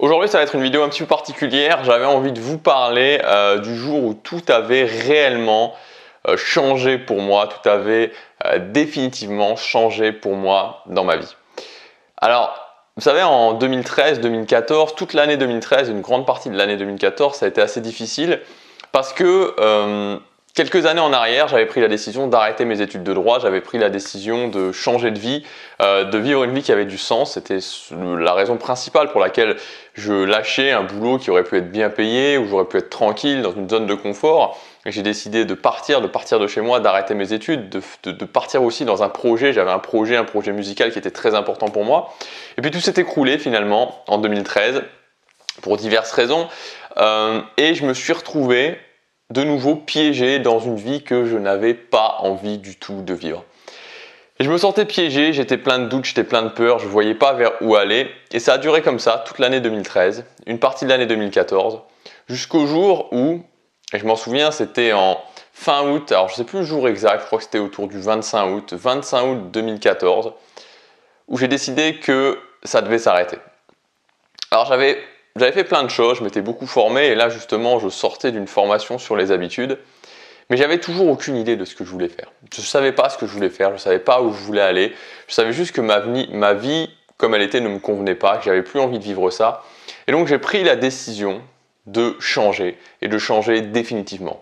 Aujourd'hui, ça va être une vidéo un petit peu particulière. J'avais envie de vous parler du jour où tout avait réellement changé pour moi, tout avait définitivement changé pour moi dans ma vie. Alors, vous savez, en 2013-2014, toute l'année 2013, une grande partie de l'année 2014, ça a été assez difficile parce que quelques années en arrière, j'avais pris la décision d'arrêter mes études de droit, j'avais pris la décision de changer de vie, de vivre une vie qui avait du sens. C'était la raison principale pour laquelle je lâchais un boulot qui aurait pu être bien payé, où j'aurais pu être tranquille dans une zone de confort. Et j'ai décidé de partir de chez moi, d'arrêter mes études, de partir aussi dans un projet. J'avais un projet musical qui était très important pour moi. Et puis tout s'est écroulé finalement en 2013 pour diverses raisons. Et je me suis retrouvé de nouveau piégé dans une vie que je n'avais pas envie du tout de vivre. Et je me sentais piégé, j'étais plein de doutes, j'étais plein de peur, je ne voyais pas vers où aller. Et ça a duré comme ça toute l'année 2013, une partie de l'année 2014, jusqu'au jour où, et je m'en souviens, c'était en fin août, alors je ne sais plus le jour exact, je crois que c'était autour du 25 août 2014, où j'ai décidé que ça devait s'arrêter. Alors j'avais fait plein de choses, je m'étais beaucoup formé et là justement je sortais d'une formation sur les habitudes, mais j'avais toujours aucune idée de ce que je voulais faire. Je ne savais pas ce que je voulais faire, je ne savais pas où je voulais aller, je savais juste que ma vie comme elle était ne me convenait pas, que j'avais plus envie de vivre ça. Et donc j'ai pris la décision de changer et de changer définitivement.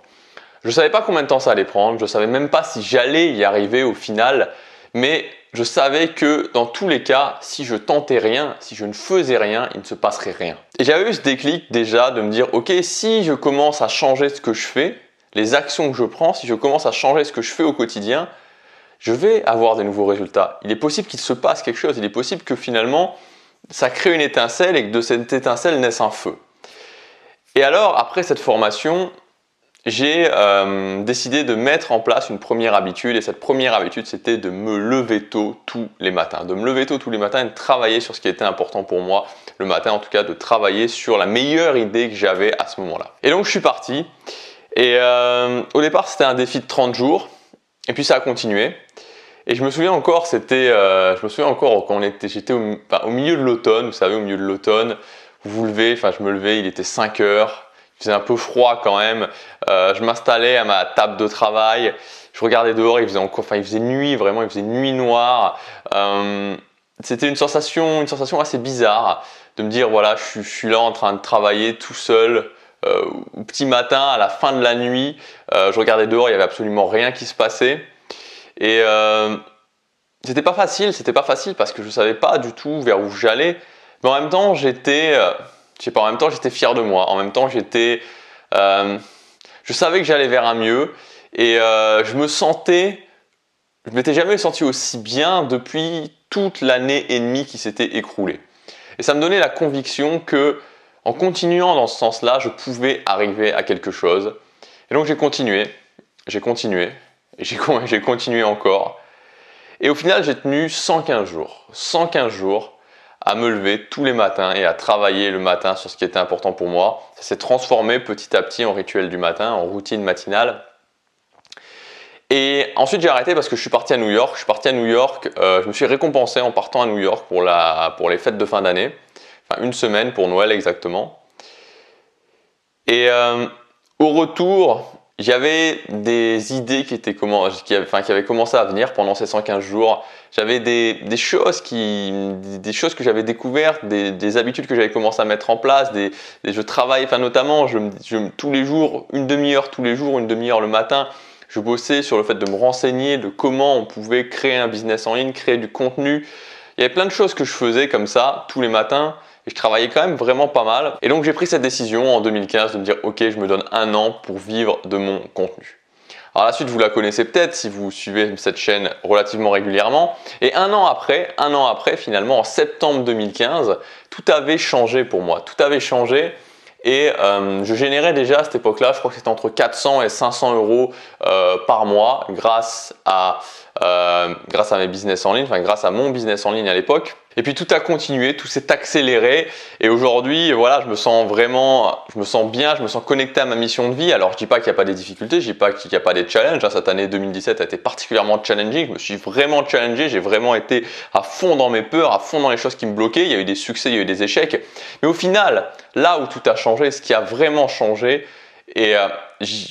Je ne savais pas combien de temps ça allait prendre, je ne savais même pas si j'allais y arriver au final, mais je savais que dans tous les cas, si je tentais rien, si je ne faisais rien, il ne se passerait rien. Et j'avais eu ce déclic déjà de me dire, ok, si je commence à changer ce que je fais, les actions que je prends, si je commence à changer ce que je fais au quotidien, je vais avoir des nouveaux résultats. Il est possible qu'il se passe quelque chose, il est possible que finalement, ça crée une étincelle et que de cette étincelle naisse un feu. Et alors, après cette formation, j'ai décidé de mettre en place une première habitude et cette première habitude c'était de me lever tôt tous les matins. De me lever tôt tous les matins et de travailler sur ce qui était important pour moi le matin, en tout cas de travailler sur la meilleure idée que j'avais à ce moment-là. Et donc je suis parti et au départ c'était un défi de 30 jours et puis ça a continué. Et je me souviens encore, quand j'étais au milieu de l'automne, vous savez, au milieu de l'automne, vous levez, je me levais, il était 5 heures. Il faisait un peu froid quand même, je m'installais à ma table de travail, je regardais dehors, il faisait nuit, vraiment il faisait nuit noire. C'était une sensation assez bizarre de me dire voilà, je suis là en train de travailler tout seul au petit matin, à la fin de la nuit, je regardais dehors, il n'y avait absolument rien qui se passait. Et c'était pas facile parce que je ne savais pas du tout vers où j'allais, mais en même temps j'étais fier de moi. En même temps, je savais que j'allais vers un mieux et je m'étais jamais senti aussi bien depuis toute l'année et demie qui s'était écoulée. Et ça me donnait la conviction que, en continuant dans ce sens-là, je pouvais arriver à quelque chose. Et donc j'ai continué encore. Et au final, j'ai tenu 115 jours à me lever tous les matins et à travailler le matin sur ce qui était important pour moi. Ça s'est transformé petit à petit en rituel du matin, en routine matinale. Et ensuite j'ai arrêté parce que je suis parti à New York. Je me suis récompensé en partant à New York pour les fêtes de fin d'année. Enfin une semaine pour Noël exactement. Et au retour, j'avais des idées qui avaient commencé à venir pendant ces 115 jours. J'avais des choses que j'avais découvertes, des habitudes que j'avais commencé à mettre en place. Je travaille, notamment, tous les jours, une demi-heure le matin, je bossais sur le fait de me renseigner de comment on pouvait créer un business en ligne, créer du contenu. Il y avait plein de choses que je faisais comme ça tous les matins. Et je travaillais quand même vraiment pas mal. Et donc j'ai pris cette décision en 2015 de me dire ok, je me donne un an pour vivre de mon contenu. Alors la suite vous la connaissez peut-être si vous suivez cette chaîne relativement régulièrement. Et un an après finalement en septembre 2015, tout avait changé pour moi. Tout avait changé et je générais déjà à cette époque-là, je crois que c'était entre 400 et 500 euros par mois grâce à mes business en ligne, grâce à mon business en ligne à l'époque. Et puis tout a continué, tout s'est accéléré et aujourd'hui, voilà, je me sens bien, je me sens connecté à ma mission de vie. Alors je dis pas qu'il n'y a pas des difficultés, je dis pas qu'il n'y a pas des challenges. Cette année 2017 a été particulièrement challenging, je me suis vraiment challengé, j'ai vraiment été à fond dans mes peurs, à fond dans les choses qui me bloquaient. Il y a eu des succès, il y a eu des échecs. Mais au final, là où tout a changé, ce qui a vraiment changé, et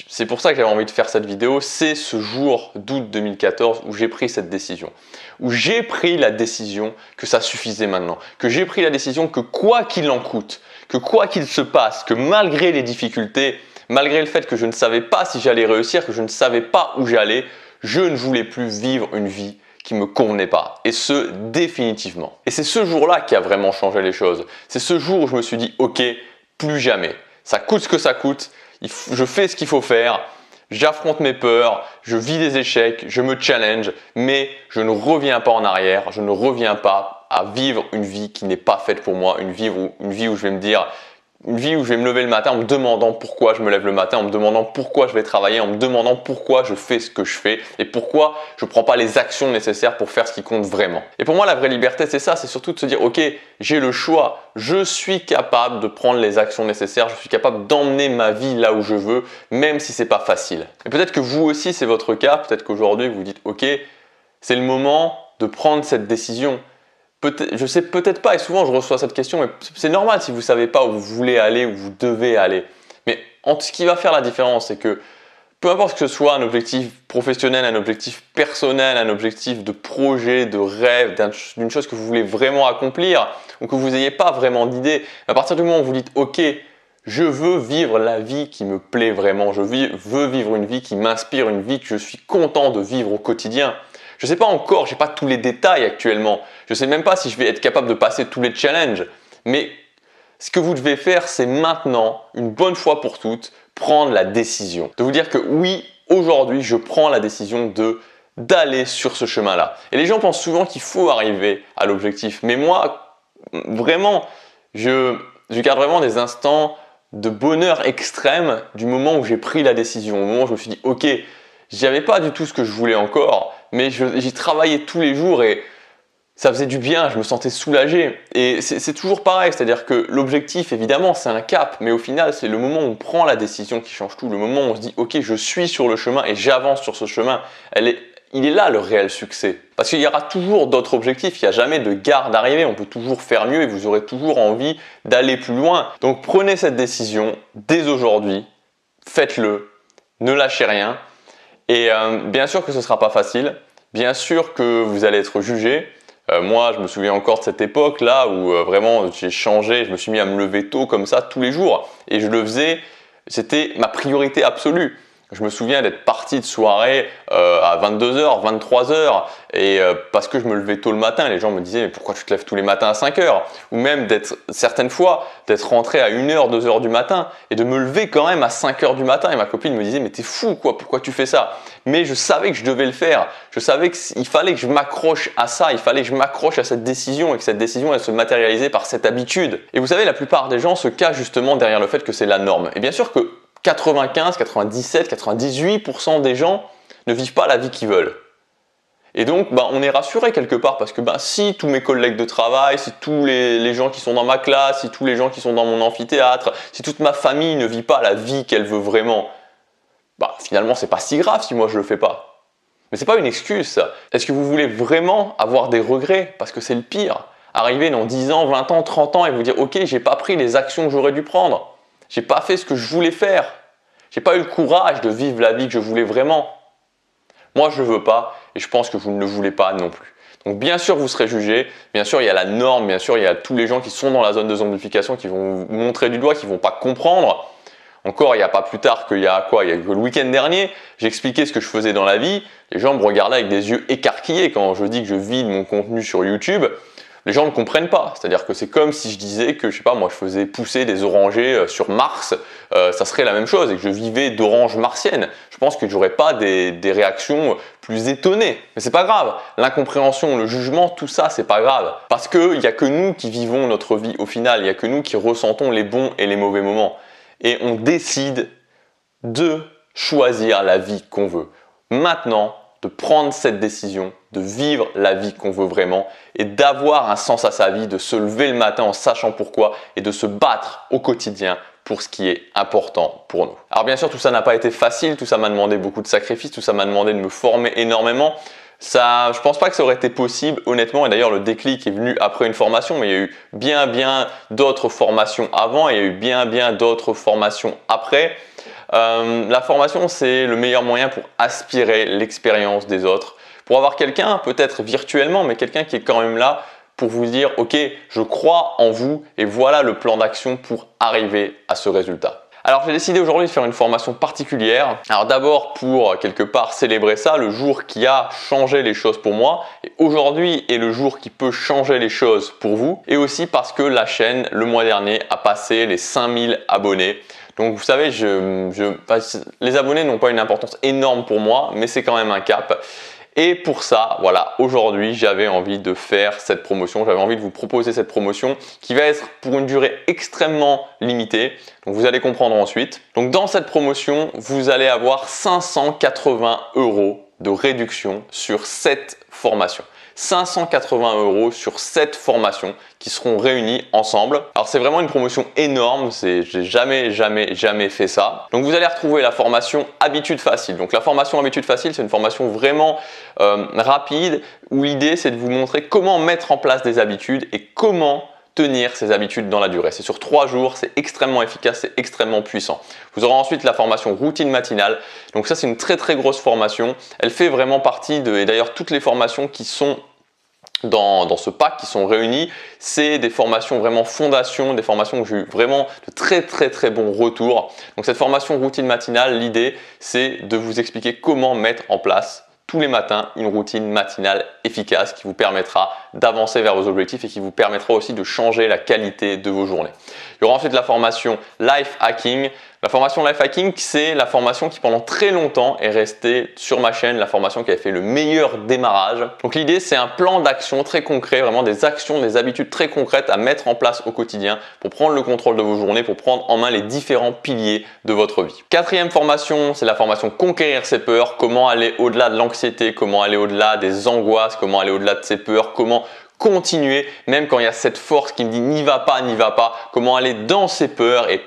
c'est pour ça que j'avais envie de faire cette vidéo, c'est ce jour d'août 2014 où j'ai pris cette décision. Où j'ai pris la décision que ça suffisait maintenant. Que j'ai pris la décision que quoi qu'il en coûte, que quoi qu'il se passe, que malgré les difficultés, malgré le fait que je ne savais pas si j'allais réussir, que je ne savais pas où j'allais, je ne voulais plus vivre une vie qui me convenait pas. Et ce, définitivement. Et c'est ce jour-là qui a vraiment changé les choses. C'est ce jour où je me suis dit, ok, plus jamais. Ça coûte ce que ça coûte. Je fais ce qu'il faut faire, j'affronte mes peurs, je vis des échecs, je me challenge, mais je ne reviens pas en arrière, je ne reviens pas à vivre une vie qui n'est pas faite pour moi, une vie où je vais me dire, une vie où je vais me lever le matin en me demandant pourquoi je me lève le matin, en me demandant pourquoi je vais travailler, en me demandant pourquoi je fais ce que je fais et pourquoi je ne prends pas les actions nécessaires pour faire ce qui compte vraiment. Et pour moi, la vraie liberté, c'est ça, c'est surtout de se dire, ok, j'ai le choix, je suis capable de prendre les actions nécessaires, je suis capable d'emmener ma vie là où je veux, même si c'est pas facile. Et peut-être que vous aussi, c'est votre cas, peut-être qu'aujourd'hui, vous dites, ok, c'est le moment de prendre cette décision. Je sais peut-être pas, et souvent je reçois cette question, mais c'est normal si vous ne savez pas où vous voulez aller, où vous devez aller. Mais ce qui va faire la différence, c'est que peu importe que ce soit un objectif professionnel, un objectif personnel, un objectif de projet, de rêve, d'une chose que vous voulez vraiment accomplir, ou que vous n'ayez pas vraiment d'idée, à partir du moment où vous dites « Ok, je veux vivre la vie qui me plaît vraiment, je veux vivre une vie qui m'inspire, une vie que je suis content de vivre au quotidien », je ne sais pas encore, je n'ai pas tous les détails actuellement. Je ne sais même pas si je vais être capable de passer tous les challenges. Mais ce que vous devez faire, c'est maintenant, une bonne fois pour toutes, prendre la décision. De vous dire que oui, aujourd'hui, je prends la décision d'aller sur ce chemin-là. Et les gens pensent souvent qu'il faut arriver à l'objectif. Mais moi, vraiment, je garde vraiment des instants de bonheur extrême du moment où j'ai pris la décision. Au moment où je me suis dit, ok, j'avais pas du tout ce que je voulais encore, mais j'y travaillais tous les jours et ça faisait du bien, je me sentais soulagé. Et c'est toujours pareil, c'est-à-dire que l'objectif, évidemment, c'est un cap, mais au final, c'est le moment où on prend la décision qui change tout, le moment où on se dit « Ok, je suis sur le chemin et j'avance sur ce chemin », il est là le réel succès. Parce qu'il y aura toujours d'autres objectifs, il n'y a jamais de gare d'arrivée, on peut toujours faire mieux et vous aurez toujours envie d'aller plus loin. Donc prenez cette décision dès aujourd'hui, faites-le, ne lâchez rien. Et bien sûr que ce ne sera pas facile, bien sûr que vous allez être jugé. Moi, je me souviens encore de cette époque-là où vraiment j'ai changé, je me suis mis à me lever tôt comme ça tous les jours. Et je le faisais, c'était ma priorité absolue. Je me souviens d'être parti de soirée à 22h, 23h et parce que je me levais tôt le matin, les gens me disaient « mais pourquoi tu te lèves tous les matins à 5h ?» Ou même certaines fois d'être rentré à 1h, 2h du matin et de me lever quand même à 5h du matin et ma copine me disait « mais t'es fou quoi, pourquoi tu fais ça ?» Mais je savais que je devais le faire, je savais qu'il fallait que je m'accroche à ça, il fallait que je m'accroche à cette décision et que cette décision elle se matérialisait par cette habitude. Et vous savez, la plupart des gens se cachent justement derrière le fait que c'est la norme. Et bien sûr que 95, 97, 98% des gens ne vivent pas la vie qu'ils veulent. Et donc, on est rassuré quelque part parce que si tous mes collègues de travail, si tous les gens qui sont dans ma classe, si tous les gens qui sont dans mon amphithéâtre, si toute ma famille ne vit pas la vie qu'elle veut vraiment, finalement, c'est pas si grave si moi je le fais pas. Mais c'est pas une excuse ça. Est-ce que vous voulez vraiment avoir des regrets? Parce que c'est le pire. Arriver dans 10 ans, 20 ans, 30 ans et vous dire « Ok, j'ai pas pris les actions que j'aurais dû prendre. J'ai pas fait ce que je voulais faire. J'ai pas eu le courage de vivre la vie que je voulais vraiment. » Moi, je ne veux pas et je pense que vous ne le voulez pas non plus. Donc, bien sûr, vous serez jugé. Bien sûr, il y a la norme. Bien sûr, il y a tous les gens qui sont dans la zone de zombification qui vont vous montrer du doigt, qui ne vont pas comprendre. Encore, il n'y a pas plus tard qu'il y a quoi? Il y a que le week-end dernier, j'expliquais ce que je faisais dans la vie. Les gens me regardaient avec des yeux écarquillés quand je dis que je vide mon contenu sur YouTube. Les gens ne comprennent pas. C'est-à-dire que c'est comme si je disais que, je sais pas, moi je faisais pousser des orangers sur Mars, ça serait la même chose et que je vivais d'oranges martiennes. Je pense que j'aurais pas des réactions plus étonnées. Mais c'est pas grave. L'incompréhension, le jugement, tout ça, c'est pas grave. Parce qu'il n'y a que nous qui vivons notre vie au final. Il n'y a que nous qui ressentons les bons et les mauvais moments. Et on décide de choisir la vie qu'on veut. Maintenant, de prendre cette décision, de vivre la vie qu'on veut vraiment et d'avoir un sens à sa vie, de se lever le matin en sachant pourquoi et de se battre au quotidien pour ce qui est important pour nous. Alors bien sûr, tout ça n'a pas été facile, tout ça m'a demandé beaucoup de sacrifices, tout ça m'a demandé de me former énormément. Ça, je pense pas que ça aurait été possible honnêtement, et d'ailleurs le déclic est venu après une formation, mais il y a eu bien d'autres formations avant et il y a eu bien d'autres formations après. La formation, c'est le meilleur moyen pour aspirer l'expérience des autres, pour avoir quelqu'un, peut-être virtuellement, mais quelqu'un qui est quand même là pour vous dire « Ok, je crois en vous et voilà le plan d'action pour arriver à ce résultat ». Alors j'ai décidé aujourd'hui de faire une formation particulière. Alors d'abord pour quelque part célébrer ça, le jour qui a changé les choses pour moi. Et aujourd'hui est le jour qui peut changer les choses pour vous. Et aussi parce que la chaîne, le mois dernier, a passé les 5000 abonnés. Donc vous savez, les abonnés n'ont pas une importance énorme pour moi, mais c'est quand même un cap. Et pour ça, voilà, aujourd'hui, j'avais envie de faire cette promotion. J'avais envie de vous proposer cette promotion qui va être pour une durée extrêmement limitée. Donc, vous allez comprendre ensuite. Donc, dans cette promotion, vous allez avoir 580 € de réduction sur cette formation. 580 € sur 7 formations qui seront réunies ensemble. Alors c'est vraiment une promotion énorme, j'ai jamais fait ça. Donc vous allez retrouver la formation Habitudes Faciles. Donc la formation Habitudes Faciles, c'est une formation vraiment rapide où l'idée c'est de vous montrer comment mettre en place des habitudes et comment tenir ces habitudes dans la durée. C'est sur 3 jours, c'est extrêmement efficace, c'est extrêmement puissant. Vous aurez ensuite la formation routine matinale. Donc ça, c'est une très grosse formation. Elle fait vraiment partie et d'ailleurs toutes les formations qui sont dans ce pack qui sont réunies, c'est des formations vraiment fondation, des formations où j'ai eu vraiment de très bons retours. Donc cette formation routine matinale, l'idée c'est de vous expliquer comment mettre en place tous les matins une routine matinale efficace qui vous permettra d'avancer vers vos objectifs et qui vous permettra aussi de changer la qualité de vos journées. Il y aura ensuite la formation Life Hacking. La formation Life Hacking, c'est la formation qui pendant très longtemps est restée sur ma chaîne, la formation qui a fait le meilleur démarrage. Donc l'idée, c'est un plan d'action très concret, vraiment des actions, des habitudes très concrètes à mettre en place au quotidien pour prendre le contrôle de vos journées, pour prendre en main les différents piliers de votre vie. Quatrième formation, c'est la formation Conquérir ses peurs, comment aller au-delà de l'anxiété, comment aller au-delà des angoisses, comment aller au-delà de ses peurs, comment continuer, même quand il y a cette force qui me dit n'y va pas, comment aller dans ses peurs et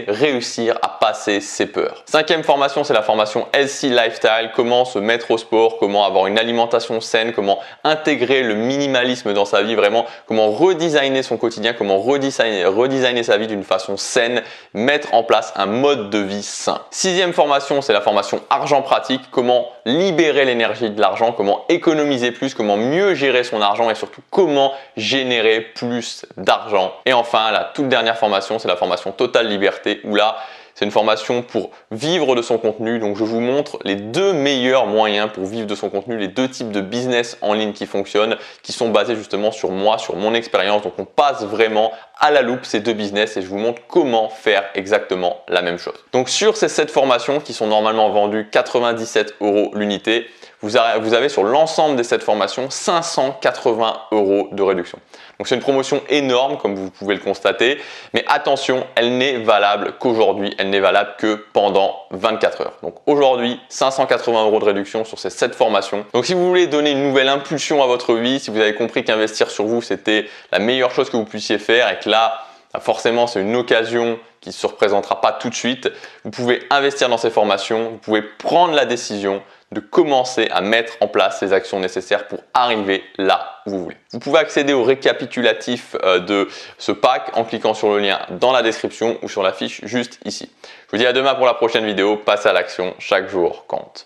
réussir à passer ses peurs. Cinquième formation, c'est la formation Healthy Lifestyle, comment se mettre au sport, comment avoir une alimentation saine, comment intégrer le minimalisme dans sa vie, vraiment comment redesigner son quotidien, comment redesigner sa vie d'une façon saine, mettre en place un mode de vie sain. Sixième formation, c'est la formation Argent Pratique, comment libérer l'énergie de l'argent, comment économiser plus, comment mieux gérer son argent et surtout comment générer plus d'argent. Et enfin, la toute dernière formation, c'est la formation Totale Liberté où là, c'est une formation pour vivre de son contenu. Donc, je vous montre les 2 meilleurs moyens pour vivre de son contenu, les 2 types de business en ligne qui fonctionnent, qui sont basés justement sur moi, sur mon expérience. Donc, on passe vraiment à la loupe ces 2 business et je vous montre comment faire exactement la même chose. Donc, sur ces 7 formations qui sont normalement vendues 97 € l'unité, vous avez sur l'ensemble des 7 formations 580 € de réduction. Donc c'est une promotion énorme comme vous pouvez le constater, mais attention, elle n'est valable qu'aujourd'hui, elle n'est valable que pendant 24 heures. Donc aujourd'hui, 580 € de réduction sur ces 7 formations. Donc si vous voulez donner une nouvelle impulsion à votre vie, si vous avez compris qu'investir sur vous c'était la meilleure chose que vous puissiez faire et que là, forcément c'est une occasion qui ne se représentera pas tout de suite, vous pouvez investir dans ces formations, vous pouvez prendre la décision de commencer à mettre en place les actions nécessaires pour arriver là où vous voulez. Vous pouvez accéder au récapitulatif de ce pack en cliquant sur le lien dans la description ou sur la fiche juste ici. Je vous dis à demain pour la prochaine vidéo. Passez à l'action, chaque jour compte.